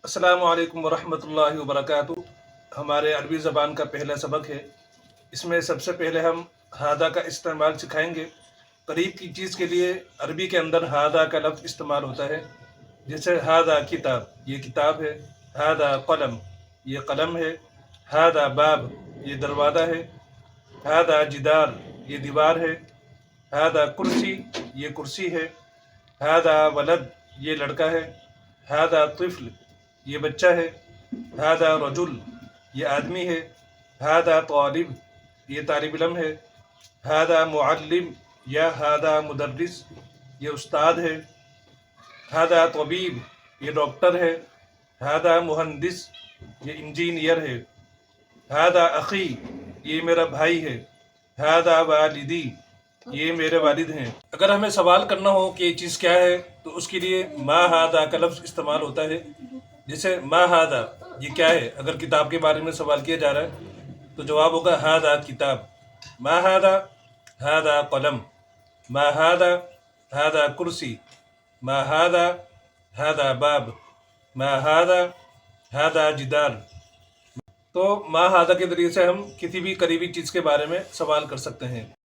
السلام علیکم ورحمۃ اللہ وبرکاتہ۔ ہمارے عربی زبان کا پہلا سبق ہے۔ اس میں سب سے پہلے ہم ہادہ کا استعمال سکھائیں گے۔ قریب کی چیز کے لیے عربی کے اندر ہادہ کا لفظ استعمال ہوتا ہے، جیسے ہادہ کتاب، یہ کتاب ہے۔ ہادہ قلم، یہ قلم ہے۔ ہادہ باب، یہ دروازہ ہے۔ ہادہ جدار، یہ دیوار ہے۔ ہادہ کرسی، یہ کرسی ہے۔ ہادہ ولد، یہ لڑکا ہے۔ ہادہ طفل، یہ بچہ ہے۔ ہادہ رجل، یہ آدمی ہے۔ ہادہ طالب، یہ طالب علم ہے۔ ہادہ معلم یا ہادہ مدرس، یہ استاد ہے۔ ہادہ طبیب، یہ ڈاکٹر ہے۔ ہادہ مہندس، یہ انجینئر ہے۔ ہادہ اخی، یہ میرا بھائی ہے۔ ہادہ والدی، یہ میرے والد ہیں۔ اگر ہمیں سوال کرنا ہو کہ یہ چیز کیا ہے تو اس کے لیے ما ہادہ کا لفظ استعمال ہوتا ہے۔ جیسے ما ہادہ، یہ کیا ہے؟ اگر کتاب کے بارے میں سوال کیا جا رہا ہے تو جواب ہوگا ہادہ کتاب۔ ما ہادہ، ہادہ قلم۔ ما ہادہ، ہادہ کرسی۔ ما ہادہ، ہادہ باب۔ ما ہادہ، ہادہ جدار۔ تو ما ہادہ کے ذریعے سے ہم کسی بھی قریبی چیز کے بارے میں سوال کر سکتے ہیں۔